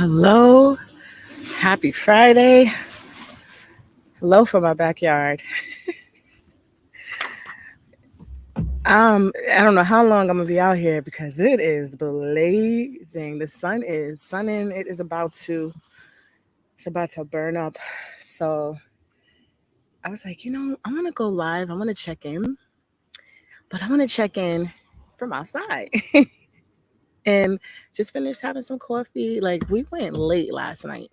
Hello, happy Friday. Hello from my backyard. I don't know how long I'm gonna be out here because it is blazing. The sun is sunning. It's about to burn up. So I was like, I'm gonna go live. I want to check in, but I want to check in from outside and just finished having some coffee. Like we went late last night.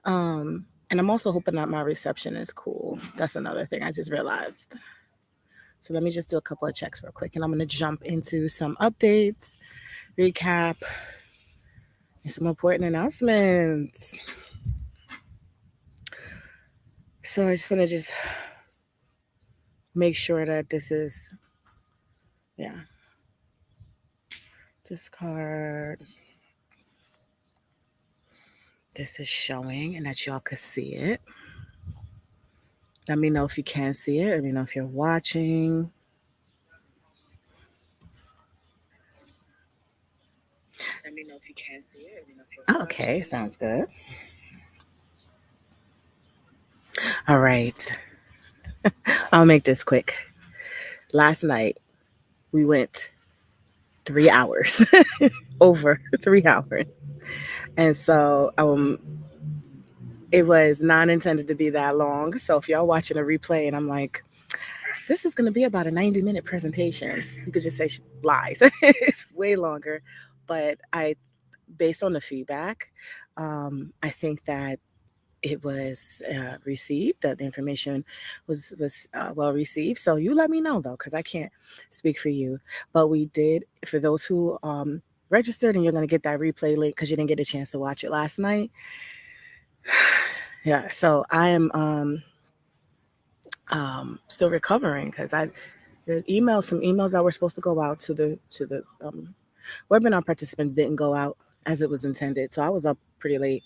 And I'm also hoping that my reception is cool. That's another thing I just realized. So let me just do a couple of checks real quick, and I'm going to jump into some updates, recap, and some important announcements. So I just want to just make sure that this is, yeah, discard. This is showing, and that y'all could see it. Let me know if you can see it. Let me know if you're watching. Let me know if you can see it. Let me know if you're watching. Okay, sounds good. All right. I'll make this quick. Last night, we went 3 hours, over 3 hours. And so it was not intended to be that long. So if y'all watching a replay and I'm like, this is going to be about a 90-minute presentation, you could just say lies. It's way longer. But based on the feedback, I think that it was received, that the information was well received. So you let me know though, because I can't speak for you. But we did, for those who registered, and you're going to get that replay link because you didn't get a chance to watch it last night. Yeah, so I am still recovering because some emails that were supposed to go out to the webinar participants didn't go out as it was intended. So I was up pretty late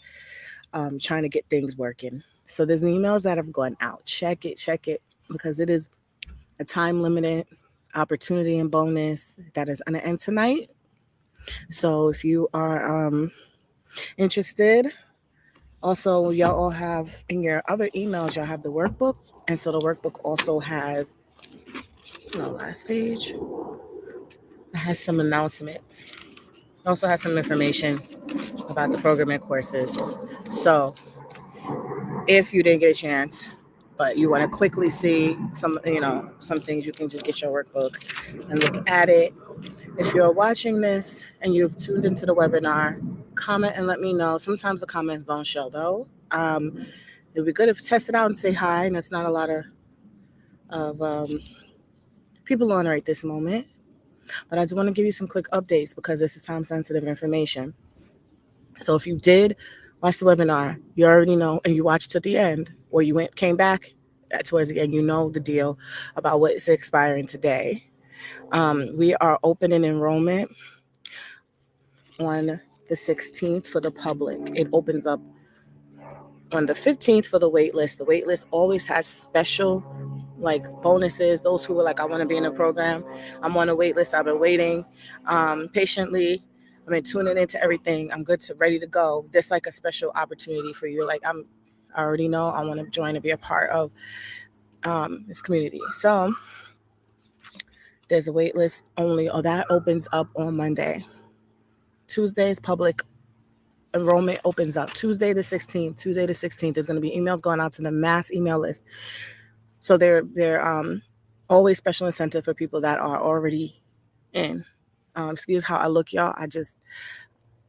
trying to get things working. So there's emails that have gone out. Check it, because it is a time limited opportunity and bonus that is going to end tonight. So if you are interested, also y'all all have in your other emails, y'all have the workbook. And so the workbook also has, the last page, it has some announcements. It also has some information about the program and courses. So if you didn't get a chance, but you want to quickly see some things, you can just get your workbook and look at it. If you're watching this and you've tuned into the webinar, comment and let me know. Sometimes the comments don't show though. It'd be good if you test it out and say hi. And it's not a lot of people on right this moment. But I do want to give you some quick updates because this is time sensitive information. So if you did watch the webinar, you already know, and you watched to the end, or you came back towards the end, you know the deal about what is expiring today. We are opening enrollment on the 16th for the public. It opens up on the 15th for the wait list. The wait list always has special like bonuses. Those who were like, I want to be in a program, I'm on a wait list. I've been waiting patiently. I've been tuning into everything. I'm good to ready to go. There's like a special opportunity for you. Like I already know I want to join and be a part of this community. So there's a wait list only. Oh, that opens up on Monday. Tuesday's public enrollment opens up Tuesday the 16th. Tuesday the 16th. There's going to be emails going out to the mass email list. So they're always special incentive for people that are already in. Excuse how I look, y'all. I just,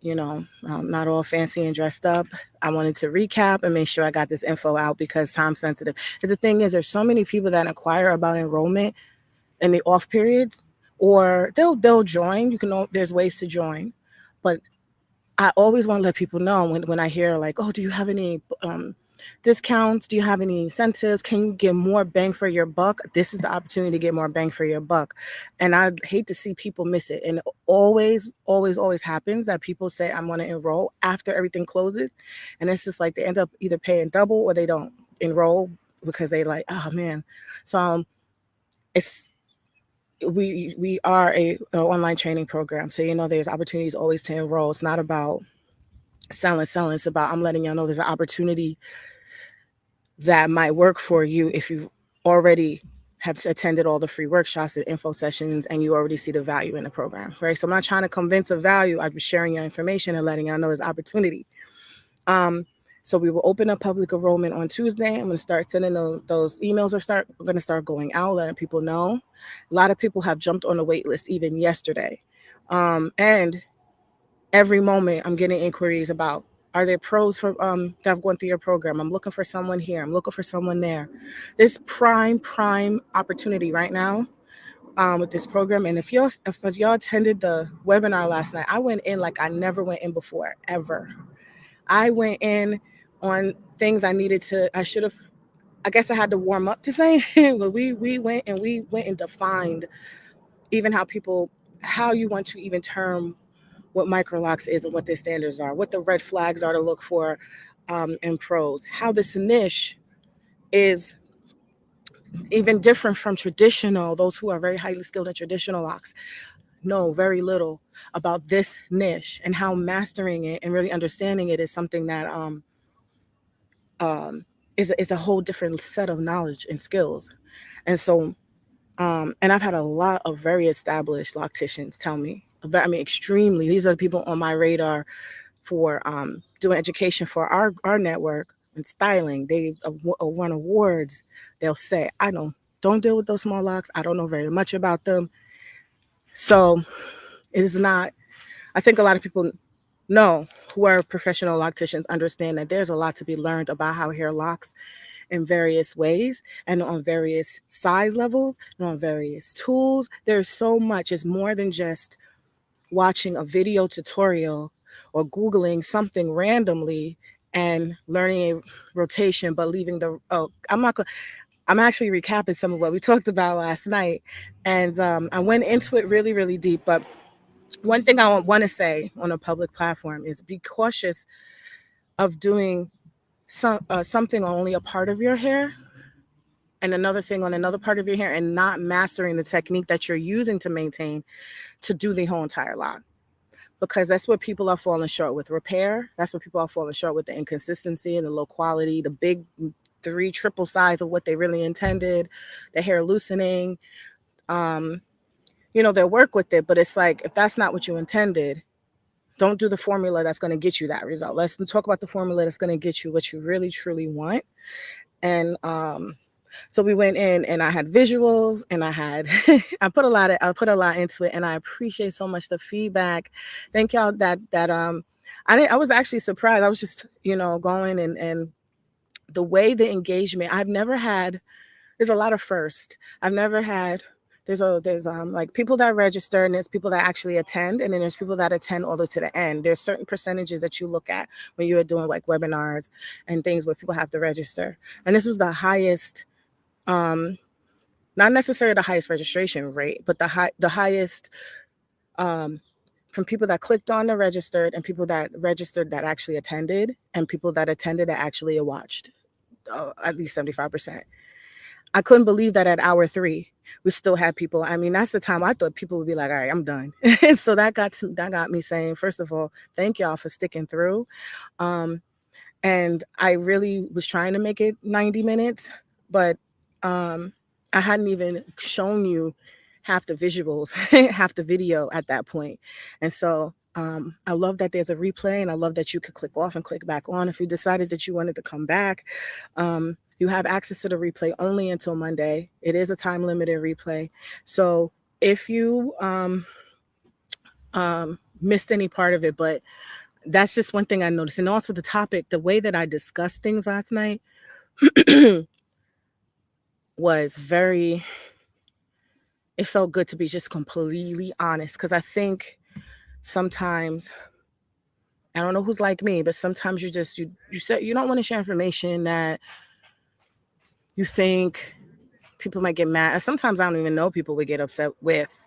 not all fancy and dressed up. I wanted to recap and make sure I got this info out because time sensitive. Because the thing is, there's so many people that inquire about enrollment in the off periods, or they'll join. There's ways to join, but I always want to let people know when I hear like, oh, do you have any discounts? Do you have any incentives? Can you get more bang for your buck? This is the opportunity to get more bang for your buck. And I hate to see people miss it. And it always, always, always happens that people say, I'm going to enroll after everything closes. And it's just like they end up either paying double or they don't enroll because they like, oh man. So we are a online training program. So, there's opportunities always to enroll. It's not about selling. It's about I'm letting y'all know there's an opportunity that might work for you if you already have attended all the free workshops and info sessions and you already see the value in the program, right? So I'm not trying to convince a value. I'm just sharing your information and letting y'all know there's opportunity. So we will open up public enrollment on Tuesday. I'm going to start sending those emails we're going to start going out, letting people know. A lot of people have jumped on the wait list even yesterday. And every moment I'm getting inquiries about, are there pros for that have gone through your program? I'm looking for someone here. I'm looking for someone there. This prime opportunity right now with this program. And if y'all attended the webinar last night, I went in like I never went in before, ever. I went in on things I guess I had to warm up to say, but we went and defined even how you want to even term what microlocks is and what their standards are, what the red flags are to look for in pros, how this niche is even different from traditional, those who are very highly skilled in traditional locks know very little about this niche, and how mastering it and really understanding it is something that is a whole different set of knowledge and skills. And so, and I've had a lot of very established locticians tell me, I mean, extremely, these are the people on my radar for doing education for our network and styling. They've won awards. They'll say, I don't deal with those small locks. I don't know very much about them. So it is not, I think a lot of people know, who are professional locticians, understand that there's a lot to be learned about how hair locks in various ways and on various size levels and on various tools. There's so much. It's more than just watching a video tutorial or Googling something randomly and learning a rotation, but leaving I'm actually recapping some of what we talked about last night. And I went into it really, really deep. But one thing I want to say on a public platform is be cautious of doing something on only a part of your hair and another thing on another part of your hair, and not mastering the technique that you're using to maintain to do the whole entire lock. Because that's what people are falling short with repair. That's what people are falling short with, the inconsistency and the low quality, the big triple size of what they really intended, the hair loosening. They'll work with it, but it's like, if that's not what you intended, don't do the formula that's going to get you that result. Let's talk about the formula that's going to get you what you really, truly want. And so we went in and I had visuals and I put a lot into it, and I appreciate so much the feedback. Thank y'all I was actually surprised. I was just, going and the way the engagement, there's a lot of first. I've never had, there's like people that register, and there's people that actually attend, and then there's people that attend all the way to the end. There's certain percentages that you look at when you're doing like webinars and things where people have to register. And this was the highest, not necessarily the highest registration rate, but the highest from people that clicked on the registered, and people that registered that actually attended, and people that attended that actually watched, at least 75%. I couldn't believe that at hour 3, we still had people. I mean, that's the time I thought people would be like, all right, I'm done. So that got me saying, first of all, thank y'all for sticking through. And I really was trying to make it 90 minutes, but I hadn't even shown you half the visuals, half the video at that point. And so I love that there's a replay, and I love that you could click off and click back on if you decided that you wanted to come back. You have access to the replay only until Monday. It is a time limited replay. So if you missed any part of it, but that's just one thing I noticed. And also the topic, the way that I discussed things last night was it felt good to be just completely honest. Because I think sometimes, I don't know who's like me, but sometimes you say you don't want to share information that you think people might get mad. Sometimes I don't even know people would get upset with,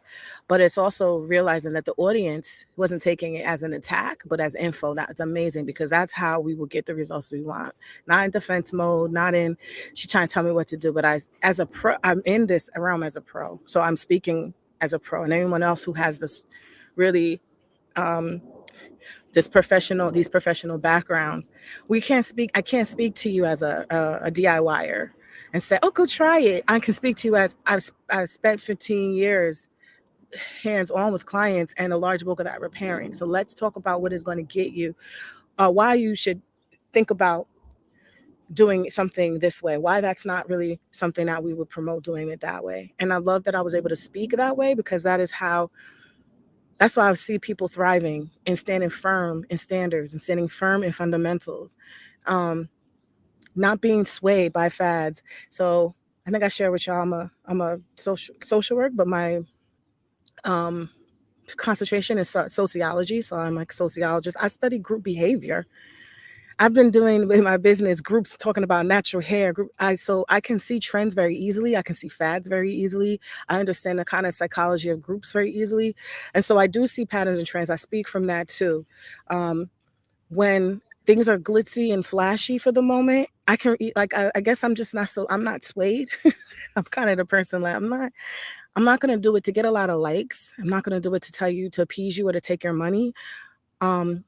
but it's also realizing that the audience wasn't taking it as an attack, but as info. That's amazing, because that's how we will get the results we want. Not in defense mode, not in she's trying to tell me what to do, but as a pro, I'm in this realm as a pro. So I'm speaking as a pro, and anyone else who has this really these professional backgrounds. I can't speak to you as a DIYer and say, oh, go try it. I can speak to you as I've spent 15 years hands on with clients, and a large bulk of that repairing. So let's talk about what is going to get you, why you should think about doing something this way, why that's not really something that we would promote doing it that way. And I love that I was able to speak that way, because that's why I see people thriving and standing firm in standards and standing firm in fundamentals, not being swayed by fads. So I think I share with y'all, I'm a social work, but my concentration is sociology. So I'm like a sociologist. I study group behavior. I've been doing in my business groups talking about natural hair. So I can see trends very easily. I can see fads very easily. I understand the kind of psychology of groups very easily. And so I do see patterns and trends. I speak from that too. When things are glitzy and flashy for the moment, I guess I'm not swayed. I'm kind of the person like, I'm not going to do it to get a lot of likes. I'm not going to do it to tell you, to appease you, or to take your money.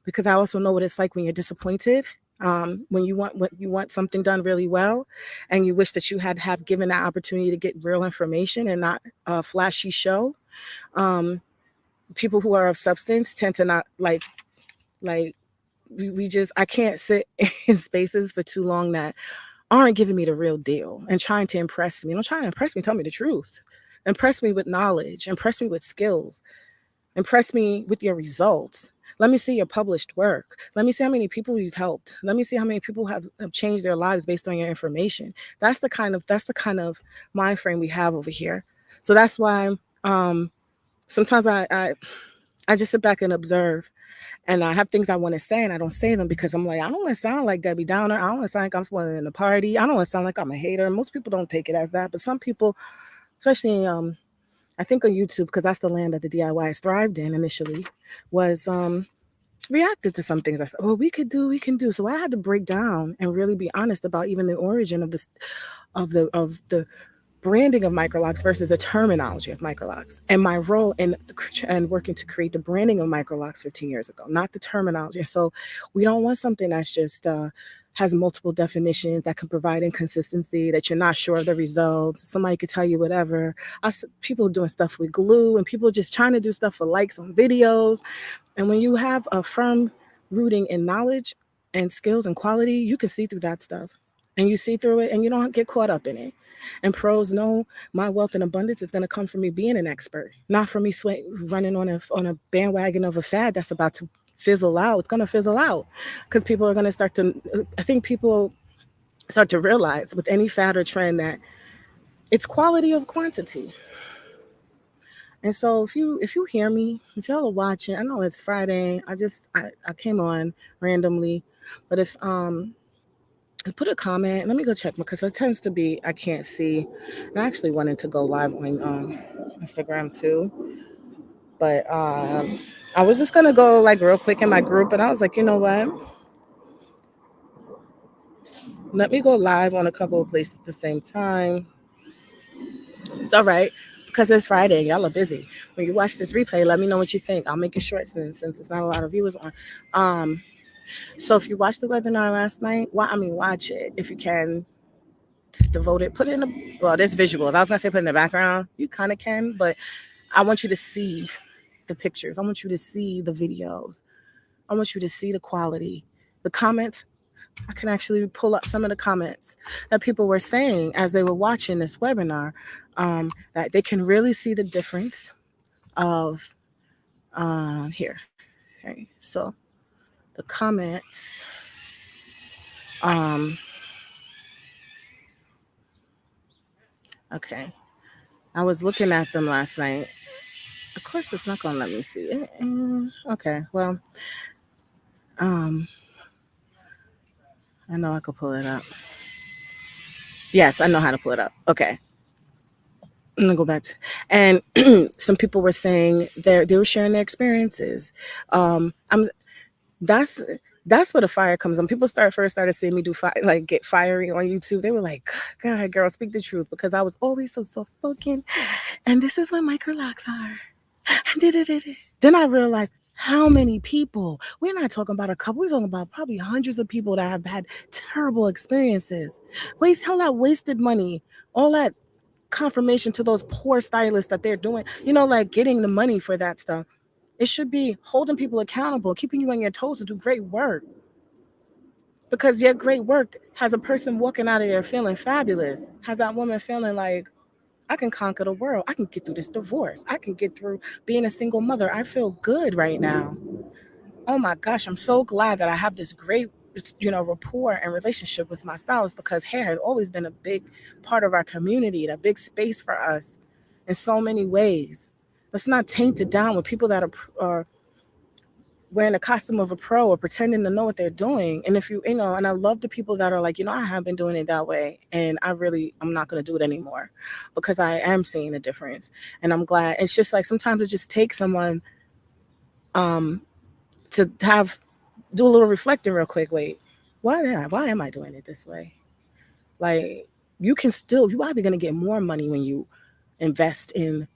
Because I also know what it's like when you're disappointed, when you want something done really well, and you wish that you have given that opportunity to get real information and not a flashy show. People who are of substance tend to not like I can't sit in spaces for too long that aren't giving me the real deal and trying to impress me. Don't try to impress me. Tell me the truth. Impress me with knowledge. Impress me with skills. Impress me with your results. Let me see your published work. Let me see how many people you've helped. Let me see how many people have changed their lives based on your information. That's the kind of mind frame we have over here. So that's why sometimes I just sit back and observe, and I have things I want to say and I don't say them because I'm like, I don't want to sound like Debbie Downer. I don't want to sound like I'm spoiling the party. I don't want to sound like I'm a hater. Most people don't take it as that, but some people, especially I think on YouTube, because that's the land that the DIYs thrived in initially, was reacted to some things. I said, oh, we can do. So I had to break down and really be honest about even the origin of the branding of Microlocks versus the terminology of Microlocks, and my role in working to create the branding of Microlocks 15 years ago, not the terminology. So we don't want something that's just has multiple definitions, that can provide inconsistency, that you're not sure of the results. Somebody could tell you whatever. People doing stuff with glue, and people just trying to do stuff for likes on videos. And when you have a firm rooting in knowledge and skills and quality, you can see through that stuff, and you see through it, and you don't get caught up in it. And pros know my wealth and abundance is going to come from me being an expert, not from me running on a bandwagon of a fad that's about to fizzle out. It's going to fizzle out because people are going to I think people start to realize with any fad or trend that it's quality of quantity. And so if you hear me, if y'all are watching, I know it's Friday. I came on randomly, but if put a comment. Let me go check, because it tends to be I can't see. And I actually wanted to go live on Instagram too, but I was just gonna go like real quick in my group, and I was like, you know what? Let me go live on a couple of places at the same time. It's all right, because it's Friday. Y'all are busy. When you watch this replay, let me know what you think. I'll make it short since it's not a lot of viewers on. So if you watched the webinar last night, watch it if you can. Devote it. Put it in there's visuals. I was gonna say put it in the background. You kind of can, but I want you to see the pictures. I want you to see the videos. I want you to see the quality. The comments, I can actually pull up some of the comments that people were saying as they were watching this webinar, that they can really see the difference of here. Okay, so the comments, okay, I was looking at them last night. Of course, it's not gonna let me see it. Okay, well, I know I could pull it up. Yes, I know how to pull it up. Okay. I'm gonna go back to, and some people were saying they were sharing their experiences. That's where the fire comes on. People started seeing me get fiery on YouTube. They were like, "God, girl, speak the truth," because I was always so soft spoken, and this is what Microlocks are. Then I realized How many people? We're not talking about a couple. We're talking about probably hundreds of people that have had terrible experiences. All that wasted money, all that confirmation to those poor stylists that they're doing, like getting the money for that stuff. It should be holding people accountable, keeping you on your toes to do great work. Because your great work has a person walking out of there feeling fabulous, has that woman feeling like, I can conquer the world. I can get through this divorce. I can get through being a single mother. I feel good right now. Oh my gosh, I'm so glad that I have this great, rapport and relationship with my stylist, because hair has always been a big part of our community, a big space for us in so many ways. Let's not taint it down with people that are wearing the costume of a pro or pretending to know what they're doing. And if and I love the people that are like, I have been doing it that way, and I'm not going to do it anymore, because I am seeing a difference. And I'm glad. It's just like sometimes it just takes someone to do a little reflecting real quick. Wait, why am I doing it this way? Like, you are going to get more money when you invest in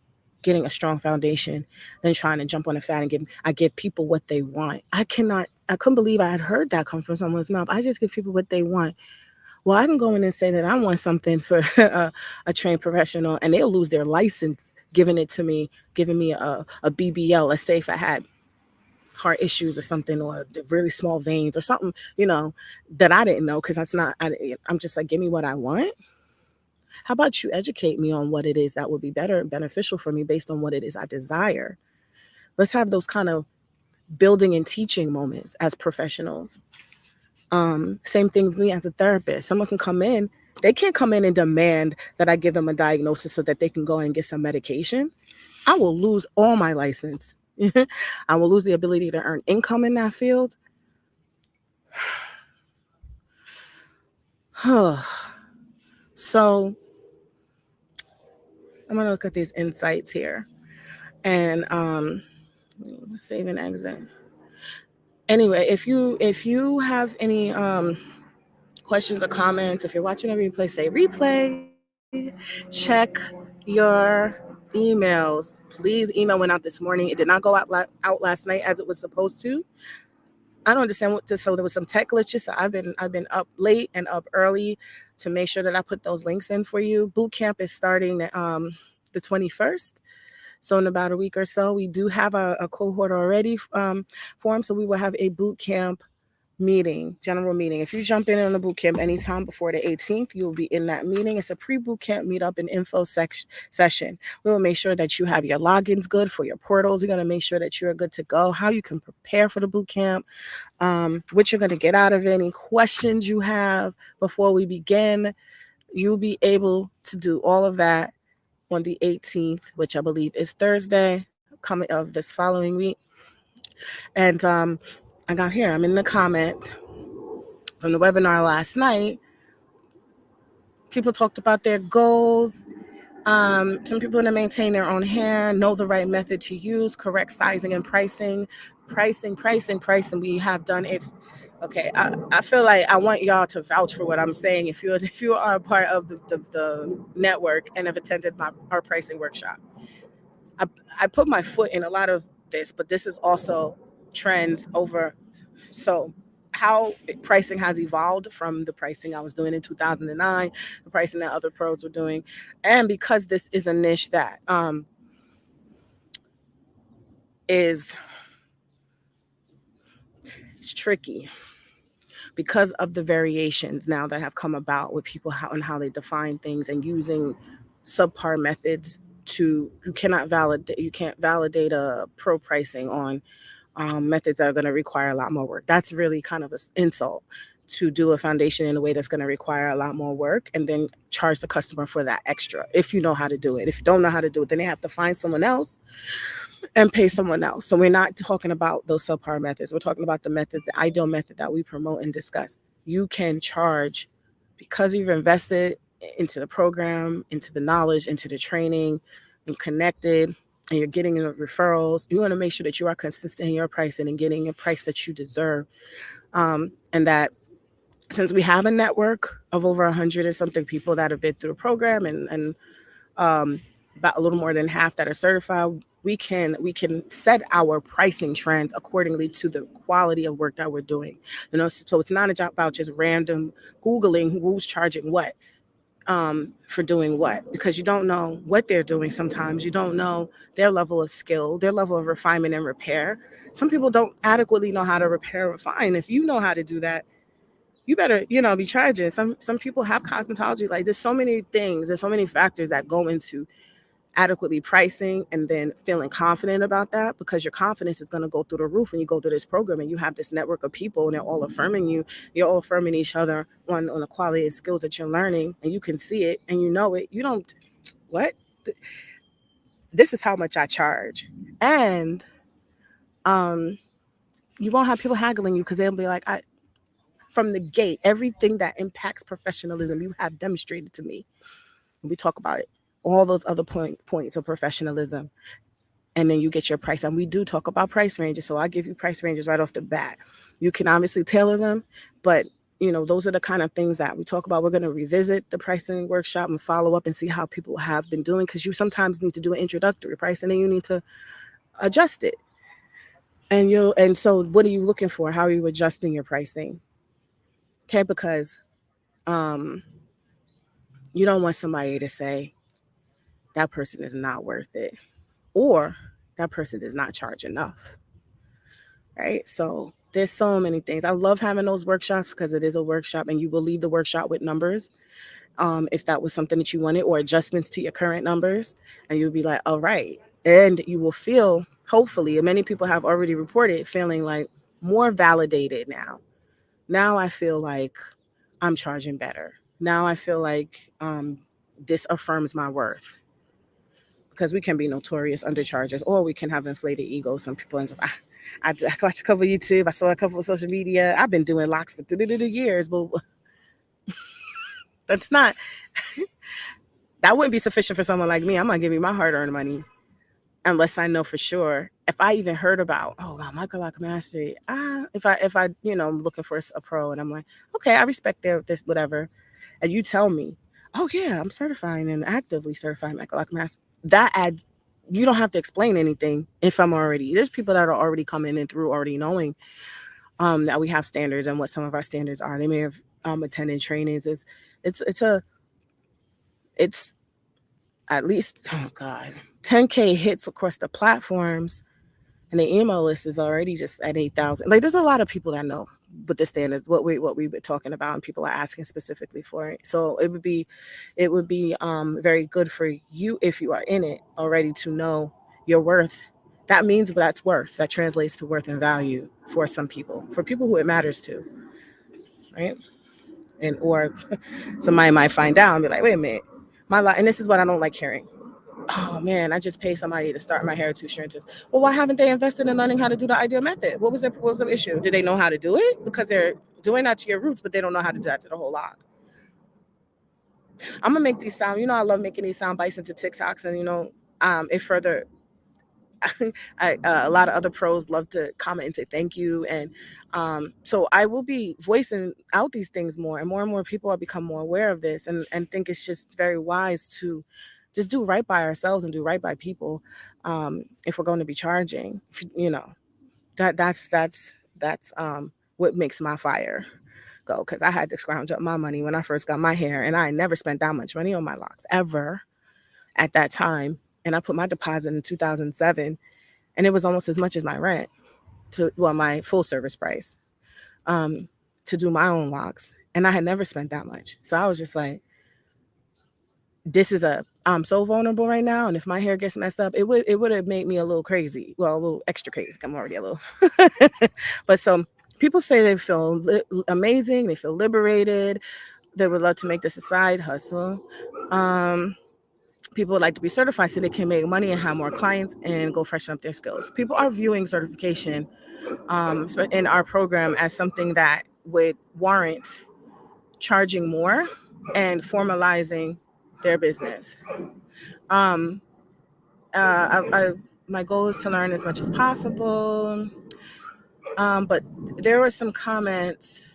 getting a strong foundation than trying to jump on a fad and give people what they want. I couldn't believe I had heard that come from someone's mouth. I just give people what they want. Well, I can go in and say that I want something for a trained professional, and they'll lose their license giving it to me, giving me a BBL. Let's say if I had heart issues or something, or really small veins or something, that I didn't know, because I'm just like, give me what I want. How about you educate me on what it is that would be better and beneficial for me based on what it is I desire? Let's have those kind of building and teaching moments as professionals. Same thing with me as a therapist. Someone can come in, they can't come in and demand that I give them a diagnosis so that they can go and get some medication. I will lose all my license. I will lose the ability to earn income in that field. So I'm going to look at these insights here, and save and exit. Anyway, if you have any questions or comments, if you're watching a replay, say replay. Check your emails. Please, email went out this morning. It did not go out last night as it was supposed to. I don't understand what this. So there was some tech glitches. So I've been up late and up early to make sure that I put those links in for you. Boot camp is starting the 21st. So in about a week or so, we do have a cohort already formed. So we will have a boot camp general meeting. If you jump in on the boot camp anytime before the 18th, you will be in that meeting. It's a pre-boot camp meetup and info session. We will make sure that you have your logins good for your portals. We're going to make sure that you're good to go, how you can prepare for the boot camp, what you're going to get out of it, any questions you have before we begin. You'll be able to do all of that on the 18th, which I believe is Thursday coming of this following week. And I got here, I'm in the comment from the webinar last night. People talked about their goals. Some people want to maintain their own hair, know the right method to use, correct sizing and pricing. We have done it. Okay, I feel like I want y'all to vouch for what I'm saying. If you are a part of the network and have attended our pricing workshop, I put my foot in a lot of this, but this is also trends over. So how pricing has evolved from the pricing I was doing in 2009, the pricing that other pros were doing. And because this is a niche that it's tricky because of the variations now that have come about with people and how they define things and using subpar methods you can't validate a pro pricing on methods that are going to require a lot more work. That's really kind of an insult to do a foundation in a way that's going to require a lot more work and then charge the customer for that extra if you know how to do it. If you don't know how to do it, then they have to find someone else and pay someone else. So we're not talking about those subpar methods. We're talking about the ideal method that we promote and discuss. You can charge because you've invested into the program, into the knowledge, into the training, and connected, and you're getting referrals. You want to make sure that you are consistent in your pricing and getting a price that you deserve. And that since we have a network of over 100 and something people that have been through the program and about a little more than half that are certified, we can set our pricing trends accordingly to the quality of work that we're doing. So it's not about just random Googling who's charging what for doing what, because you don't know what they're doing. Sometimes you don't know their level of skill, their level of refinement and repair. Some people don't adequately know how to repair or refine. If you know how to do that, you better, be charging. Some people have cosmetology. Like, there's so many things, there's so many factors that go into adequately pricing and then feeling confident about that, because your confidence is going to go through the roof when you go through this program and you have this network of people and they're all affirming you. You're all affirming each other on the quality of skills that you're learning, and you can see it and you know it. You don't, what? This is how much I charge. And you won't have people haggling you, because they'll be like, from the gate, everything that impacts professionalism, you have demonstrated to me. We talk about it, all those other points of professionalism. And then you get your price. And we do talk about price ranges. So I give you price ranges right off the bat. You can obviously tailor them, but those are the kind of things that we talk about. We're going to revisit the pricing workshop and follow up and see how people have been doing, because you sometimes need to do an introductory price and then you need to adjust it. And so what are you looking for? How are you adjusting your pricing? Okay, because you don't want somebody to say that person is not worth it, or that person does not charge enough. Right? So there's so many things. I love having those workshops, because it is a workshop and you will leave the workshop with numbers. If that was something that you wanted, or adjustments to your current numbers, and you'll be like, all right. And you will feel, hopefully, and many people have already reported feeling like more validated now. Now I feel like I'm charging better. Now I feel like this affirms my worth, because we can be notorious underchargers, or we can have inflated egos. Some people, I watch a couple of YouTube. I saw a couple of social media. I've been doing locks for 30 years, but that's not, that wouldn't be sufficient for someone like me. I'm going to give you my hard-earned money unless I know for sure. If I even heard about, oh, wow, Michael Lock Mastery, if I I'm looking for a pro and I'm like, okay, I respect this, whatever. And you tell me, oh yeah, I'm certifying and actively certifying Michael Lock Mastery. That adds, you don't have to explain anything. If there's people that are already coming in through already knowing that we have standards and what some of our standards are. They may have attended trainings. It's at least, oh God, 10K hits across the platforms, and the email list is already just at 8,000. Like, there's a lot of people that know what the standards, what we've been talking about, and people are asking specifically for it. So it would be very good for you, if you are in it already, to know your worth. That means that's worth. That translates to worth and value for some people, for people who it matters to, right? And or somebody might find out and be like, wait a minute, and this is what I don't like hearing. Oh man, I just paid somebody to start my hair insurances. Well, why haven't they invested in learning how to do the ideal method? What was the issue? Did they know how to do it? Because they're doing that to your roots, but they don't know how to do that to the whole lot. I'm gonna make these sound. I love making these sound bites into TikToks, and it further. A lot of other pros love to comment and say thank you, and so I will be voicing out these things more, and more people are become more aware of this, and think it's just very wise to just do right by ourselves and do right by people. If we're going to be charging, that's what makes my fire go, because I had to scrounge up my money when I first got my hair, and I never spent that much money on my locks ever at that time. And I put my deposit in 2007, and it was almost as much as my rent my full service price to do my own locks. And I had never spent that much. So I was just like, I'm so vulnerable right now. And if my hair gets messed up, it would have made me a little crazy. Well, a little extra crazy. I'm already a little, but so people say they feel amazing. They feel liberated. They would love to make this a side hustle. People would like to be certified so they can make money and have more clients and go freshen up their skills. People are viewing certification in our program as something that would warrant charging more and formalizing their business. My goal is to learn as much as possible. But there were some comments.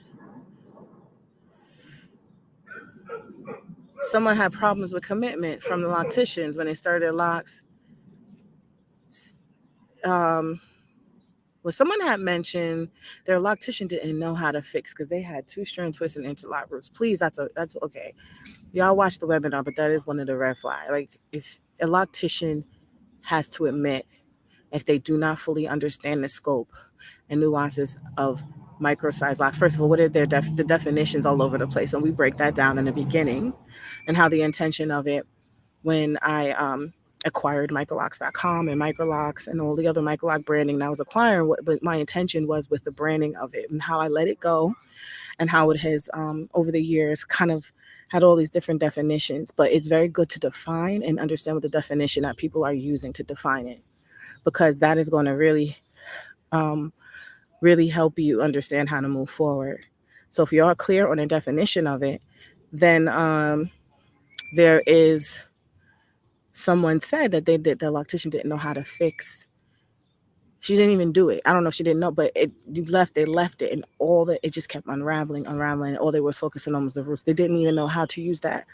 Someone had problems with commitment from the locticians when they started their locks. well, someone had mentioned their loctician didn't know how to fix because they had 2-strand twists and interlock roots. Please, that's okay. Y'all watch the webinar, but that is one of the red flags. Like, if a loctician has to admit if they do not fully understand the scope and nuances of micro-sized locks. First of all, what are the definitions all over the place? And we break that down in the beginning, and how the intention of it when I acquired microlocks.com and microlocks and all the other microlock branding that I was acquiring, but my intention was with the branding of it and how I let it go, and how it has over the years kind of had all these different definitions. But it's very good to define and understand what the definition that people are using to define it, because that is going to really really help you understand how to move forward. So if you are clear on the definition of it, then there is someone said that the loctician didn't know how to fix. She didn't even do it. I don't know if she didn't know, but they left it, and it just kept unraveling. All they were focusing on was the roots. They didn't even know how to use that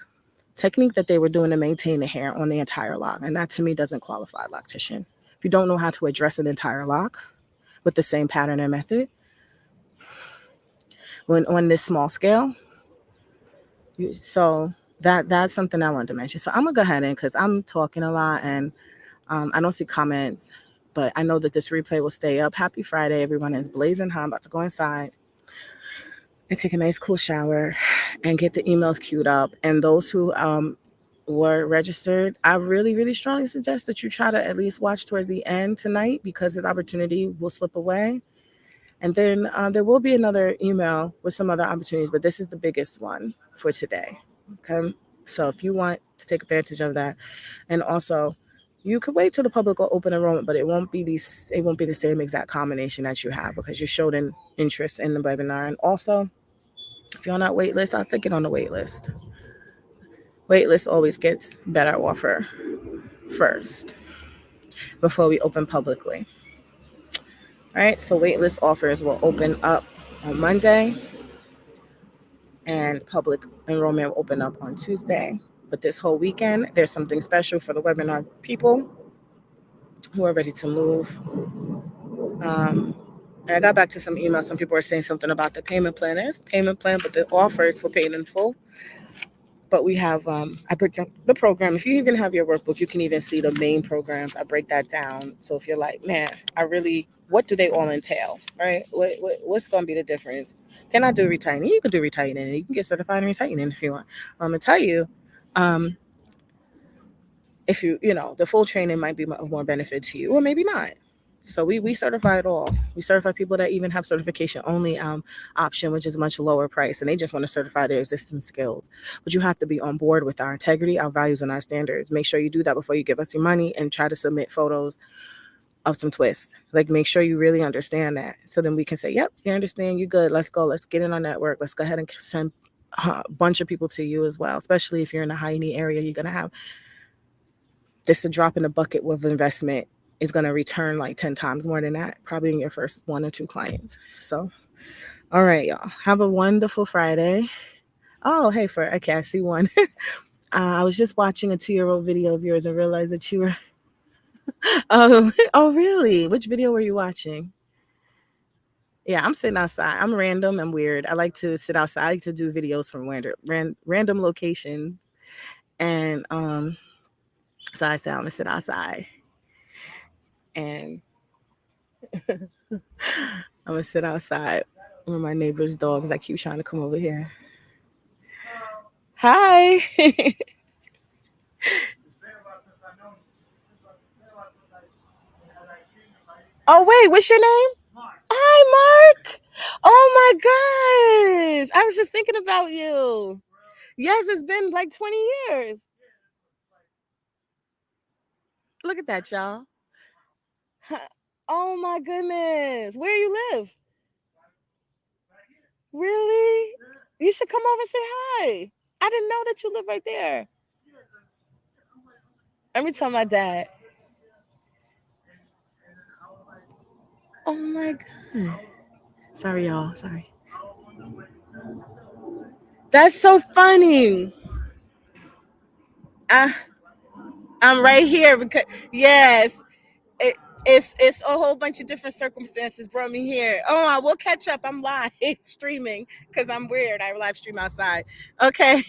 technique that they were doing to maintain the hair on the entire lock. And that to me doesn't qualify loctician. If you don't know how to address an entire lock with the same pattern and method, when on this small scale, so that's something I wanted to mention. So I'm gonna go ahead and, because I'm talking a lot and I don't see comments, but I know that this replay will stay up. Happy Friday, everyone. It's blazing hot. I'm about to go inside and take a nice cool shower and get the emails queued up. And those who were registered, I really, really strongly suggest that you try to at least watch towards the end tonight, because this opportunity will slip away. And then there will be another email with some other opportunities, but this is the biggest one for today. Okay. So if you want to take advantage of that, and also you could wait till the public will open enrollment, but it won't be the same exact combination that you have, because you showed an interest in the webinar. And also, if you're on that wait list, I'll stick it on the wait list. Wait list always gets better offer first before we open publicly. All right, so waitlist offers will open up on Monday, and public enrollment will open up on Tuesday. But this whole weekend, there's something special for the webinar people who are ready to move. And I got back to some emails. Some people are saying something about the payment plan. There's a payment plan, but the offer is for paid in full. But we have, I break down the program. If you even have your workbook, you can even see the main programs. I break that down. So if you're like, man, what do they all entail, right? What's going to be the difference? Can I do retightening? You can do retightening, and you can get certified in retightening if you want. I'm going to tell you, if the full training might be of more benefit to you, or maybe not. So we certify it all. We certify people that even have certification only option, which is much lower price, and they just want to certify their existing skills. But you have to be on board with our integrity, our values, and our standards. Make sure you do that before you give us your money and try to submit photos of some twists. Like, make sure you really understand that, so then we can say, yep, you understand, you good, let's go, let's get in our network, let's go ahead and send a bunch of people to you as well. Especially if you're in a high need area, you're going to have this, a drop in the bucket with investment is going to return like 10 times more than that, probably in your first 1 or 2 clients. So, all right, y'all, have a wonderful Friday. Oh, hey, okay, I see one. I was just watching a 2-year-old video of yours and realized that you were, oh, really? Which video were you watching? Yeah, I'm sitting outside. I'm random. I'm weird. I like to sit outside. I like to do videos from random locations. And so I said, I'm going to sit outside. And I'm gonna sit outside with my neighbor's dogs. I keep trying to come over here. Hi. Oh, wait, what's your name? Mark. Hi, Mark. Oh my gosh. I was just thinking about you. Yes, it's been like 20 years. Look at that, y'all. Oh my goodness. Where you live? Really? You should come over and say hi. I didn't know that you live right there. Let me tell my dad. Oh my God. Sorry, y'all. Sorry. That's so funny. I'm right here because, yes. It's a whole bunch of different circumstances brought me here. Oh, I will catch up. I'm live streaming because I'm weird. I live stream outside. Okay.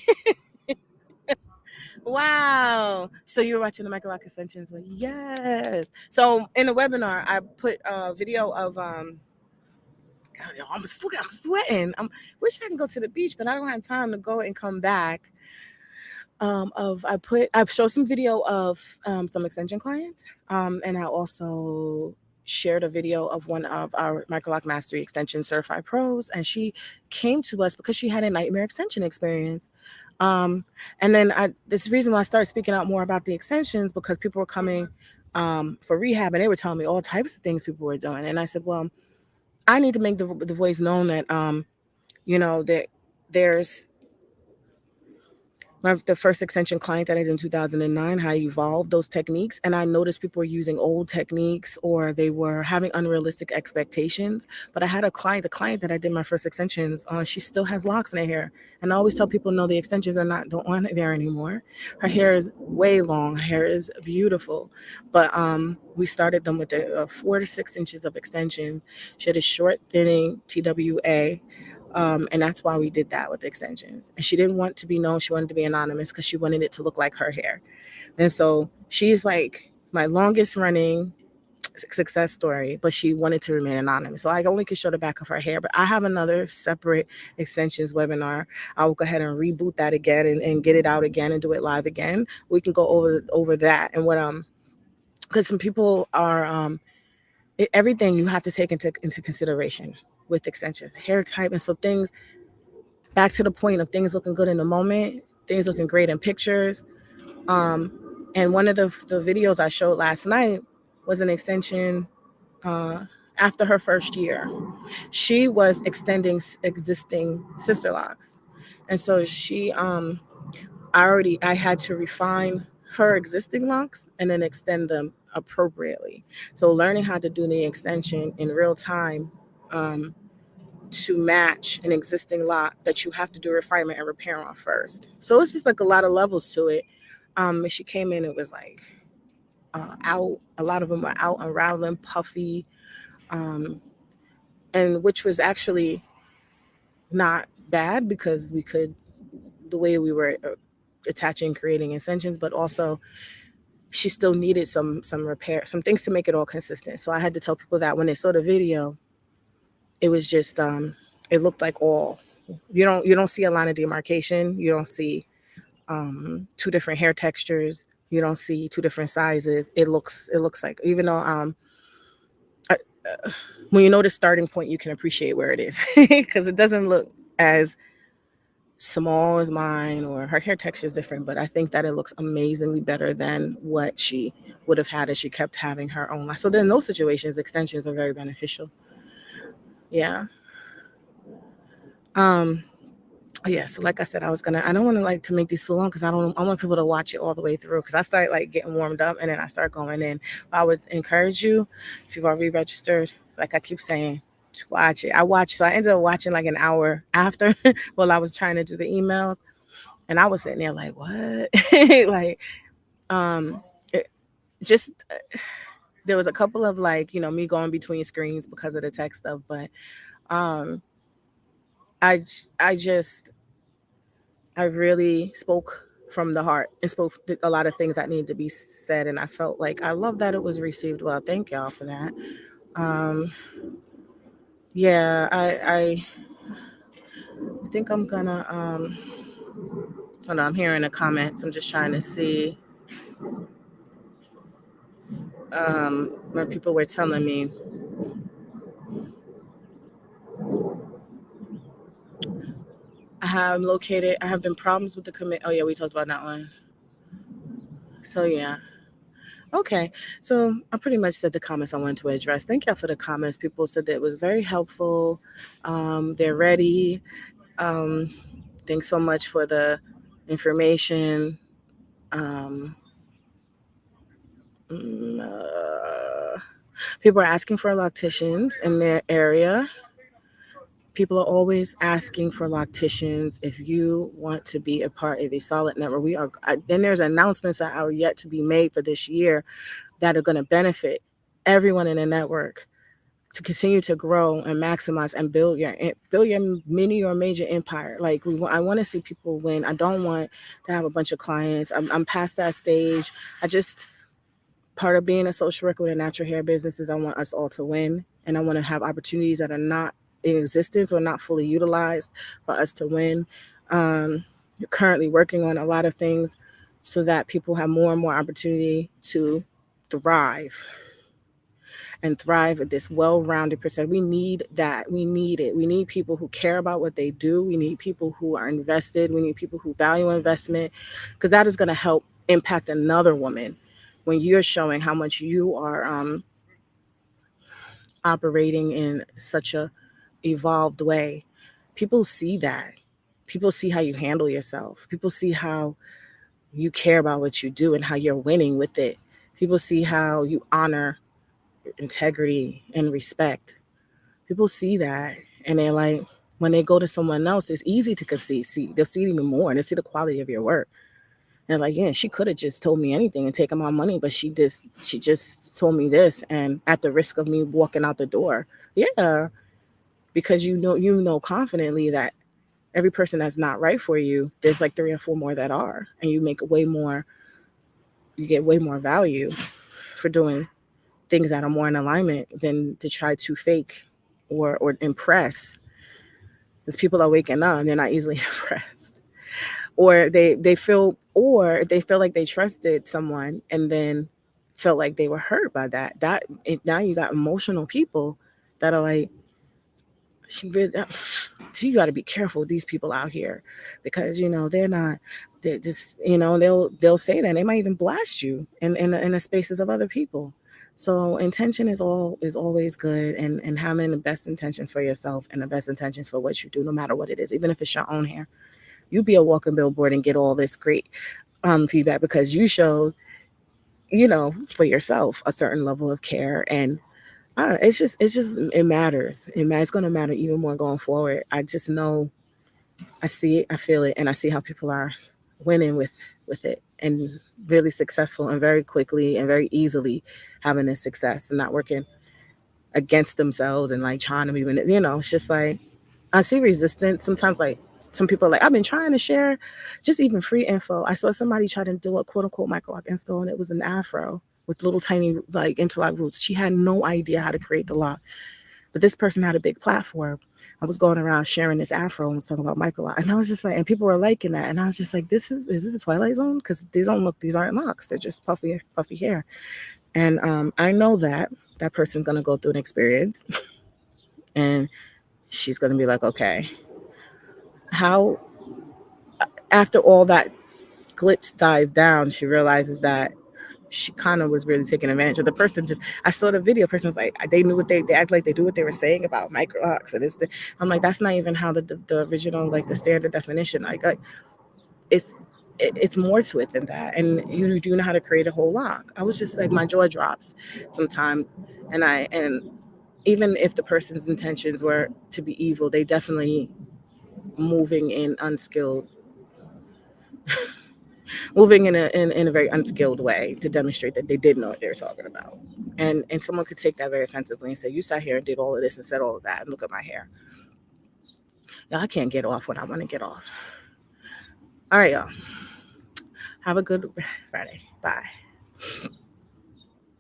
Wow. So you were watching the Michael Lock Extensions one? Yes. So in the webinar, I put a video of God, I'm sweating. Wish I can go to the beach, but I don't have time to go and come back. I showed some video of some extension clients, and I also shared a video of one of our Michael Lock Mastery Extension certified pros, and she came to us because she had a nightmare extension experience. And then this is the reason why I started speaking out more about the extensions, because people were coming for rehab and they were telling me all types of things people were doing, and I said, well, I need to make the voice known that that there's the first extension client that is in 2009, how I evolved those techniques. And I noticed people were using old techniques or they were having unrealistic expectations. But I had the client that I did my first extensions on, she still has locks in her hair. And I always tell people, no, the extensions don't aren't there anymore. Her hair is way long. Her hair is beautiful. But we started them with 4 to 6 inches of extensions. She had a short thinning TWA. And that's why we did that with the extensions. And she didn't want to be known. She wanted to be anonymous because she wanted it to look like her hair. And so she's like my longest running success story, but she wanted to remain anonymous. So I only could show the back of her hair, but I have another separate extensions webinar. I will go ahead and reboot that again and get it out again and do it live again. We can go over that and what because some people are everything you have to take into consideration with extensions, hair type, and so things. Back to the point of things looking good in the moment, things looking great in pictures. And one of the videos I showed last night was an extension after her first year. She was extending existing sister locks, and so I had to refine her existing locks and then extend them appropriately. So learning how to do the extension in real time to match an existing lock that you have to do refinement and repair on first. So it's just like a lot of levels to it. When she came in, it was like out. A lot of them were out, unraveling, puffy, and which was actually not bad because the way we were attaching, creating extensions, but also she still needed some repair, some things to make it all consistent. So I had to tell people that when they saw the video, it was just it looked like all you don't see a line of demarcation. You don't see two different hair textures. You don't see two different sizes. It looks like, even though when you know the starting point, you can appreciate where it is because it doesn't look as small as mine, or her hair texture is different, but I think that it looks amazingly better than what she would have had if she kept having her own line. So then in those situations, extensions are very beneficial. Yeah. Yeah, so like I said, I don't want to like to make these too long because I want people to watch it all the way through, because I start like getting warmed up and then I start going in. I would encourage you, if you've already registered, like I keep saying, to watch it. So I ended up watching like an hour after while I was trying to do the emails, and I was sitting there like, what? Like, just there was a couple of like, me going between screens because of the tech stuff, but I really spoke from the heart and spoke a lot of things that needed to be said. And I felt like I love that it was received well. Thank y'all for that. Yeah, I think I'm gonna, hold on, I'm hearing the comments. I'm just trying to see what people were telling me. I have been problems with the commit. Oh yeah, we talked about that one. So yeah. Okay, so I pretty much said the comments I wanted to address. Thank y'all for the comments. People said that it was very helpful. They're ready. Thanks so much for the information. People are asking for locticians in their area. People are always asking for locticians. If you want to be a part of a solid network, then there's announcements that are yet to be made for this year that are going to benefit everyone in the network to continue to grow and maximize and build your mini or major empire. Like I want to see people win. I don't want to have a bunch of clients. I'm past that stage. I just part of being a social worker with a natural hair business is I want us all to win, and I want to have opportunities that are not in existence or not fully utilized for us to win. Currently working on a lot of things so that people have more and more opportunity to thrive and thrive at this well-rounded person. We need that. We need it. We need people who care about what they do. We need people who are invested. We need people who value investment, because that is going to help impact another woman when you're showing how much you are operating in such a evolved way. People see that. People see how you handle yourself. People see how you care about what you do and how you're winning with it. People see how you honor integrity and respect. People see that, and they're like, when they go to someone else, it's easy to see. They'll see it even more, and they see the quality of your work. And like, yeah, she could have just told me anything and taken my money, but she just told me this, and at the risk of me walking out the door. Yeah, because you know confidently that every person that's not right for you, there's like 3 or 4 more that are, and you make way more. You get way more value for doing things that are more in alignment than to try to fake or impress. Because people are waking up and they're not easily impressed, or they feel, or if they feel like they trusted someone and then felt like they were hurt by now you got emotional people that are like, she really, you got to be careful with these people out here, because they're not, they just, they'll say that, they might even blast you in the spaces of other people. So intention is always good, and having the best intentions for yourself and the best intentions for what you do, no matter what it is, even if it's your own hair. You be a walking billboard and get all this great feedback because you showed, for yourself a certain level of care. And it matters. It's going to matter even more going forward. I just know, I see it, I feel it, and I see how people are winning with it, and really successful, and very quickly and very easily having this success, and not working against themselves and like trying to be, it's just like, I see resistance sometimes. Like, some people are like, I've been trying to share just even free info. I saw somebody try to do a quote unquote microlock install, and it was an afro with little tiny like interlock roots. She had no idea how to create the lock, but this person had a big platform. I was going around sharing this afro and was talking about microlock, and I was just like, and people were liking that, and I was just like, is this a Twilight Zone? Because these aren't locks. They're just puffy hair. And I know that person's gonna go through an experience, and she's gonna be like, okay, how, after all that glitz dies down, she realizes that she kind of was really taking advantage of the person. Just, I saw the video, person was like, they knew what they act like they do what they were saying about microlocks, and I'm like, that's not even how the original, like the standard definition, like it's it's more to it than that, and you do know how to create a whole lock. I was just like, my jaw drops sometimes, and even if the person's intentions were to be evil, they definitely moving in unskilled moving in a very unskilled way to demonstrate that they did know what they were talking about. And someone could take that very offensively and say, you sat here and did all of this and said all of that, and look at my hair. Y'all, I can't get off what I want to get off. All right, y'all. Have a good Friday. Bye.